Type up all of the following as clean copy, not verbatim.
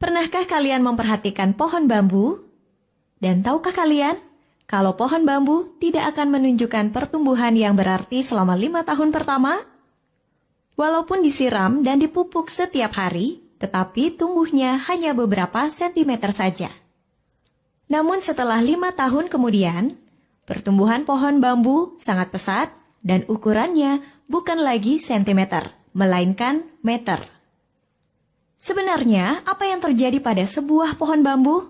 Pernahkah kalian memperhatikan pohon bambu? Dan tahukah kalian, kalau pohon bambu tidak akan menunjukkan pertumbuhan yang berarti selama 5 tahun pertama? Walaupun disiram dan dipupuk setiap hari, tetapi tumbuhnya hanya beberapa sentimeter saja. Namun setelah 5 tahun kemudian, pertumbuhan pohon bambu sangat pesat dan ukurannya bukan lagi sentimeter, melainkan meter. Sebenarnya, apa yang terjadi pada sebuah pohon bambu?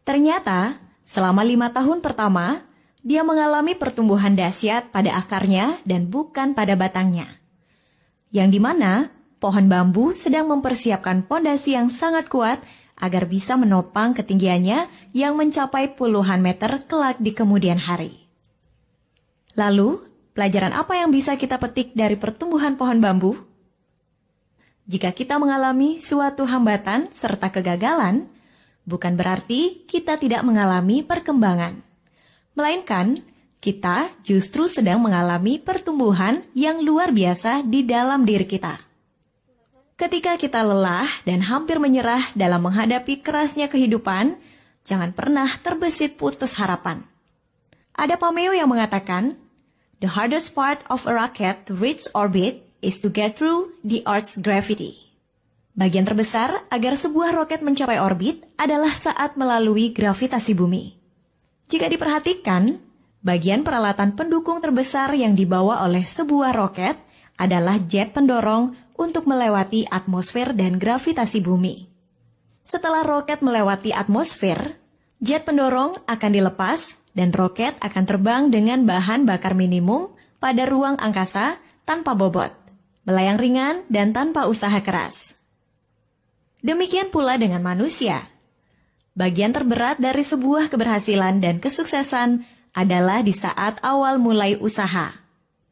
Ternyata, selama 5 tahun pertama, dia mengalami pertumbuhan dahsyat pada akarnya dan bukan pada batangnya. Yang dimana, pohon bambu sedang mempersiapkan pondasi yang sangat kuat agar bisa menopang ketinggiannya yang mencapai puluhan meter kelak di kemudian hari. Lalu, pelajaran apa yang bisa kita petik dari pertumbuhan pohon bambu? Jika kita mengalami suatu hambatan serta kegagalan, bukan berarti kita tidak mengalami perkembangan. Melainkan, kita justru sedang mengalami pertumbuhan yang luar biasa di dalam diri kita. Ketika kita lelah dan hampir menyerah dalam menghadapi kerasnya kehidupan, jangan pernah terbesit putus harapan. Ada pameo yang mengatakan, "The hardest part of a rocket to reach orbit is to get through the Earth's gravity." Bagian terbesar agar sebuah roket mencapai orbit adalah saat melalui gravitasi bumi. Jika diperhatikan, bagian peralatan pendukung terbesar yang dibawa oleh sebuah roket adalah jet pendorong untuk melewati atmosfer dan gravitasi bumi. Setelah roket melewati atmosfer, jet pendorong akan dilepas dan roket akan terbang dengan bahan bakar minimum pada ruang angkasa tanpa bobot, melayang ringan dan tanpa usaha keras. Demikian pula dengan manusia. Bagian terberat dari sebuah keberhasilan dan kesuksesan adalah di saat awal mulai usaha.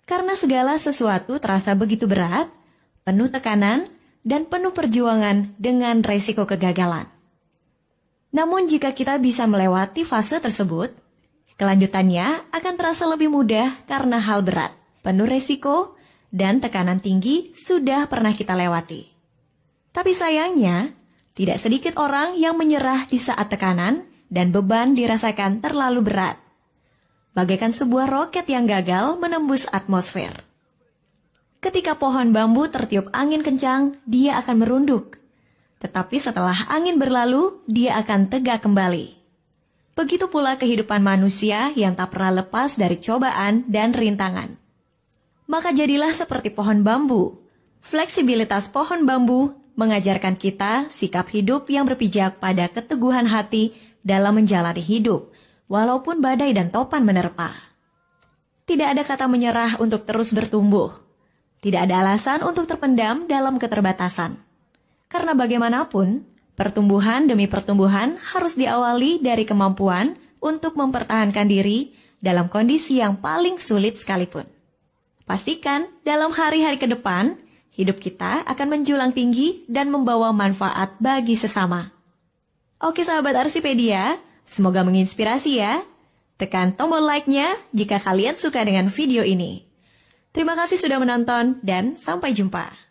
Karena segala sesuatu terasa begitu berat, penuh tekanan, dan penuh perjuangan dengan resiko kegagalan. Namun jika kita bisa melewati fase tersebut, kelanjutannya akan terasa lebih mudah karena hal berat, penuh resiko, dan tekanan tinggi sudah pernah kita lewati. Tapi sayangnya, tidak sedikit orang yang menyerah di saat tekanan dan beban dirasakan terlalu berat. Bagaikan sebuah roket yang gagal menembus atmosfer. Ketika pohon bambu tertiup angin kencang, dia akan merunduk. Tetapi setelah angin berlalu, dia akan tegak kembali. Begitu pula kehidupan manusia yang tak pernah lepas dari cobaan dan rintangan. Maka jadilah seperti pohon bambu. Fleksibilitas pohon bambu mengajarkan kita sikap hidup yang berpijak pada keteguhan hati dalam menjalani hidup, walaupun badai dan topan menerpa. Tidak ada kata menyerah untuk terus bertumbuh. Tidak ada alasan untuk terpendam dalam keterbatasan. Karena bagaimanapun, pertumbuhan demi pertumbuhan harus diawali dari kemampuan untuk mempertahankan diri dalam kondisi yang paling sulit sekalipun. Pastikan dalam hari-hari ke depan, hidup kita akan menjulang tinggi dan membawa manfaat bagi sesama. Oke sahabat Arsipedia, semoga menginspirasi ya. Tekan tombol like-nya jika kalian suka dengan video ini. Terima kasih sudah menonton dan sampai jumpa.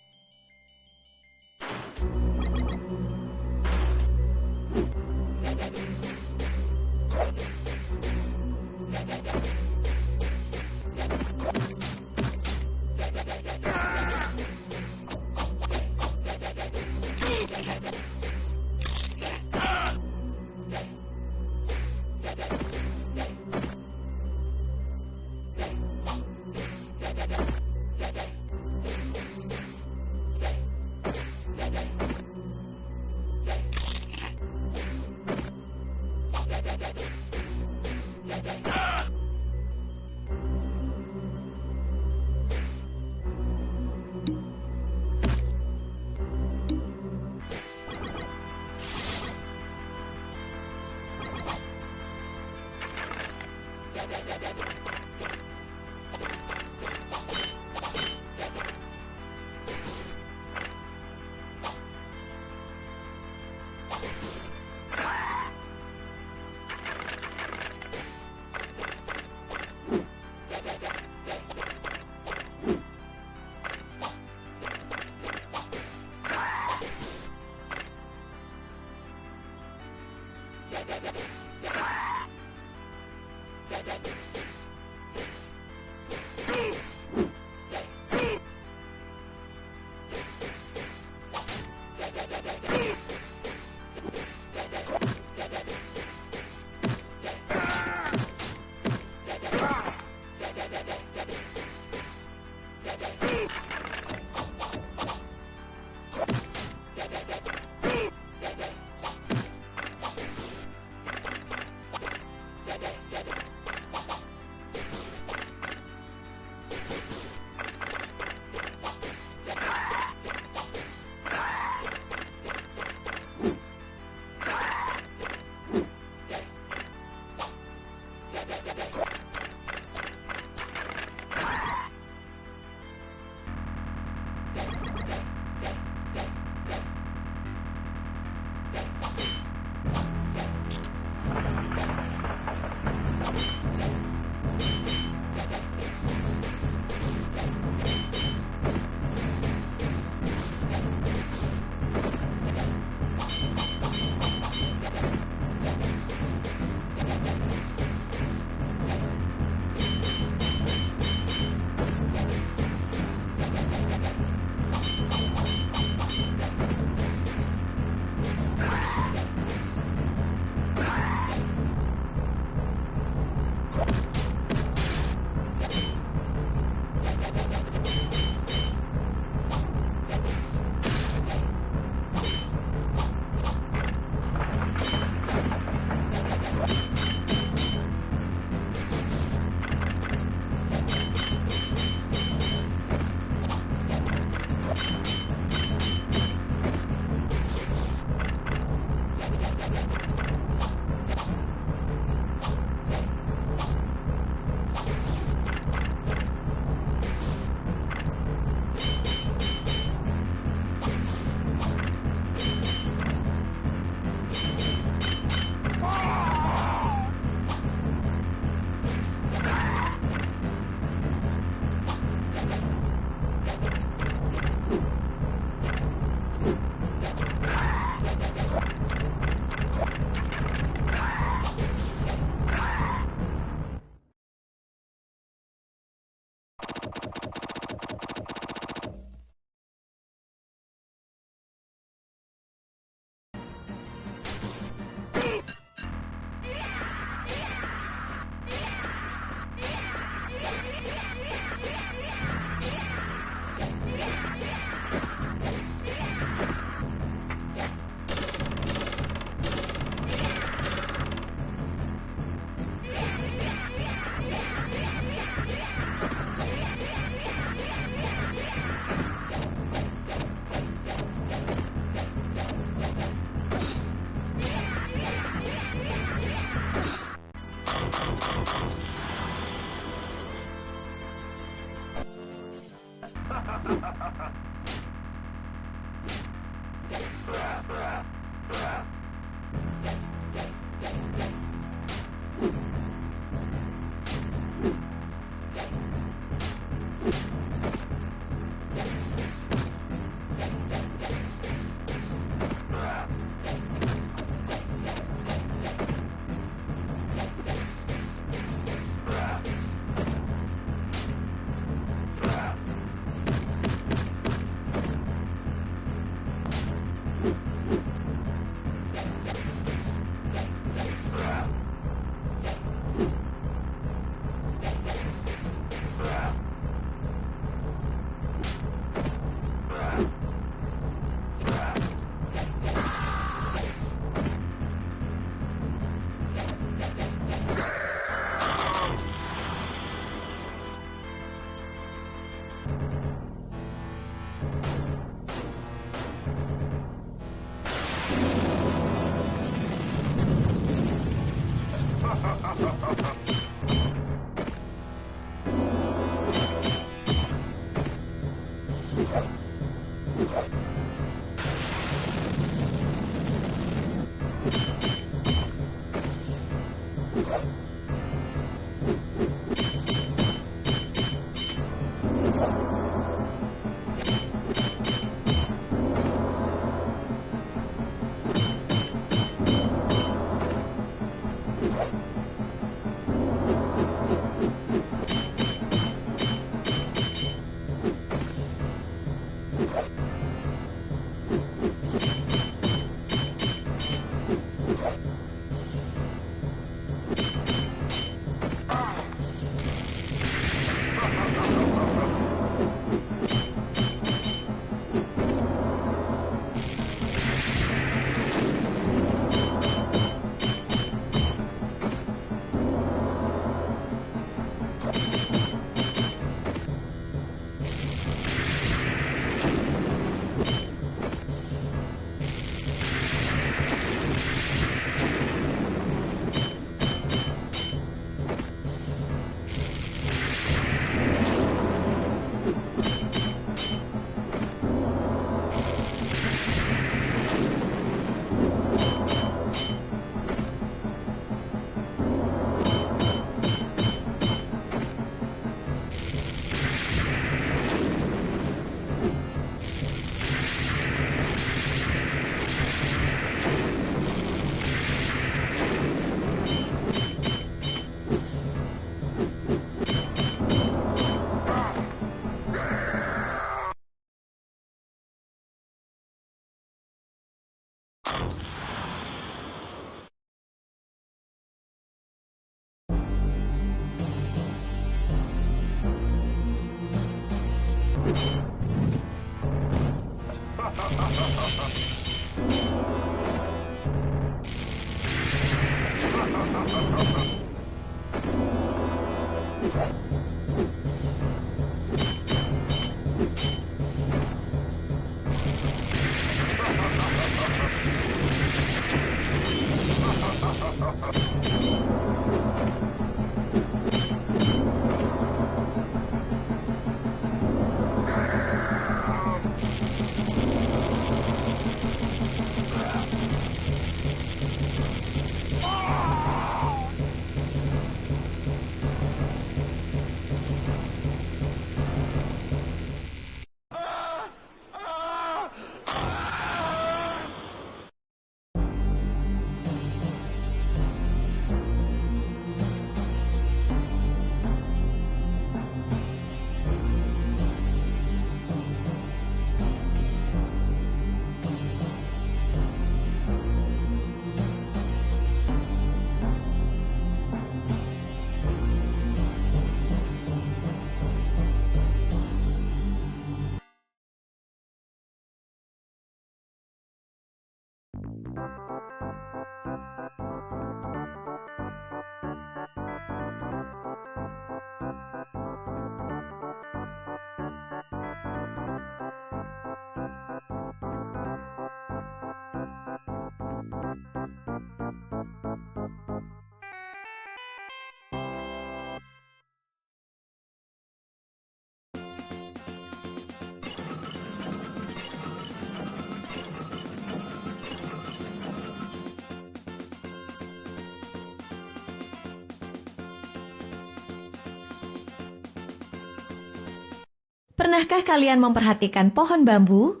Pernahkah kalian memperhatikan pohon bambu?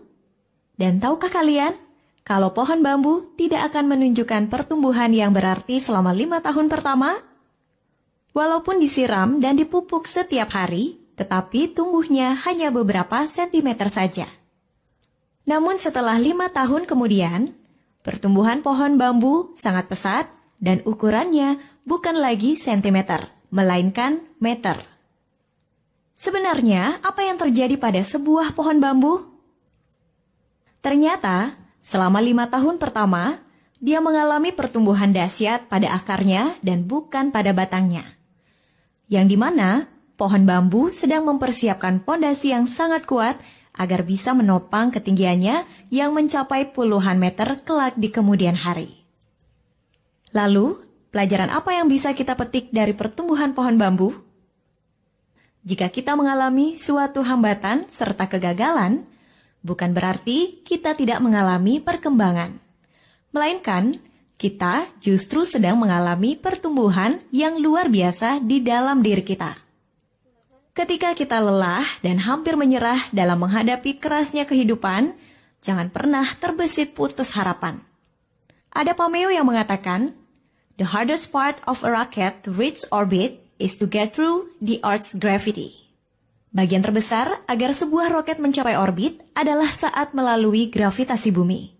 Dan tahukah kalian, kalau pohon bambu tidak akan menunjukkan pertumbuhan yang berarti selama 5 tahun pertama? Walaupun disiram dan dipupuk setiap hari, tetapi tumbuhnya hanya beberapa sentimeter saja. Namun setelah 5 tahun kemudian, pertumbuhan pohon bambu sangat pesat dan ukurannya bukan lagi sentimeter, melainkan meter. Sebenarnya, apa yang terjadi pada sebuah pohon bambu? Ternyata, selama 5 tahun pertama, dia mengalami pertumbuhan dahsyat pada akarnya dan bukan pada batangnya. Yang dimana, pohon bambu sedang mempersiapkan pondasi yang sangat kuat agar bisa menopang ketinggiannya yang mencapai puluhan meter kelak di kemudian hari. Lalu, pelajaran apa yang bisa kita petik dari pertumbuhan pohon bambu? Jika kita mengalami suatu hambatan serta kegagalan, bukan berarti kita tidak mengalami perkembangan. Melainkan, kita justru sedang mengalami pertumbuhan yang luar biasa di dalam diri kita. Ketika kita lelah dan hampir menyerah dalam menghadapi kerasnya kehidupan, jangan pernah terbesit putus harapan. Ada pameo yang mengatakan, "The hardest part of a rocket to reach orbit is to get through the Earth's gravity." Bagian terbesar agar sebuah roket mencapai orbit adalah saat melalui gravitasi bumi.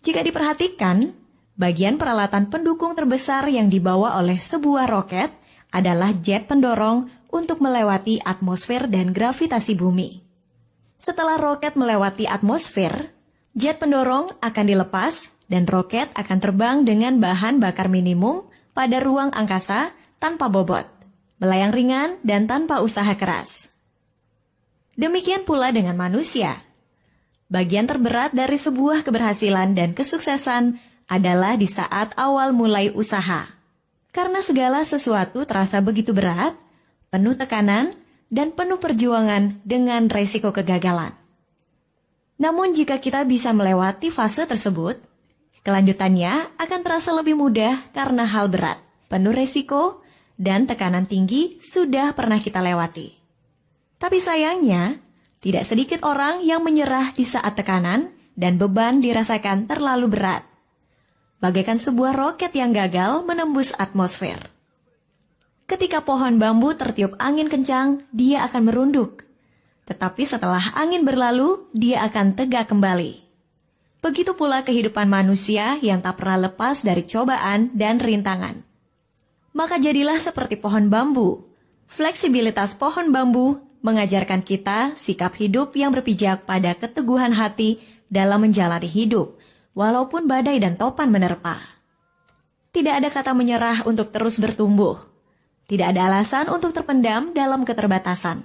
Jika diperhatikan, bagian peralatan pendukung terbesar yang dibawa oleh sebuah roket adalah jet pendorong untuk melewati atmosfer dan gravitasi bumi. Setelah roket melewati atmosfer, jet pendorong akan dilepas dan roket akan terbang dengan bahan bakar minimum pada ruang angkasa tanpa bobot, melayang ringan dan tanpa usaha keras. Demikian pula dengan manusia. Bagian terberat dari sebuah keberhasilan dan kesuksesan adalah di saat awal mulai usaha. Karena segala sesuatu terasa begitu berat, penuh tekanan, dan penuh perjuangan dengan resiko kegagalan. Namun jika kita bisa melewati fase tersebut, kelanjutannya akan terasa lebih mudah karena hal berat, penuh resiko, dan tekanan tinggi sudah pernah kita lewati. Tapi sayangnya, tidak sedikit orang yang menyerah di saat tekanan dan beban dirasakan terlalu berat. Bagaikan sebuah roket yang gagal menembus atmosfer. Ketika pohon bambu tertiup angin kencang, dia akan merunduk. Tetapi setelah angin berlalu, dia akan tegak kembali. Begitu pula kehidupan manusia yang tak pernah lepas dari cobaan dan rintangan. Maka jadilah seperti pohon bambu. Fleksibilitas pohon bambu mengajarkan kita sikap hidup yang berpijak pada keteguhan hati dalam menjalani hidup, walaupun badai dan topan menerpa. Tidak ada kata menyerah untuk terus bertumbuh. Tidak ada alasan untuk terpendam dalam keterbatasan.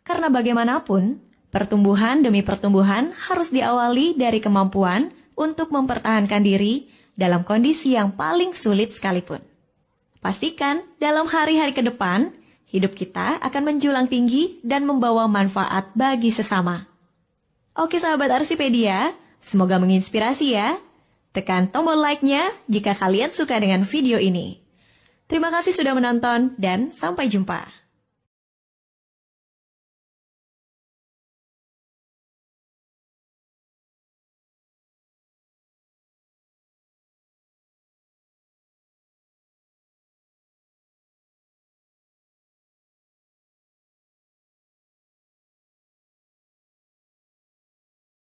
Karena bagaimanapun, pertumbuhan demi pertumbuhan harus diawali dari kemampuan untuk mempertahankan diri dalam kondisi yang paling sulit sekalipun. Pastikan dalam hari-hari ke depan, hidup kita akan menjulang tinggi dan membawa manfaat bagi sesama. Oke sahabat Arsipedia, semoga menginspirasi ya. Tekan tombol like-nya jika kalian suka dengan video ini. Terima kasih sudah menonton dan sampai jumpa.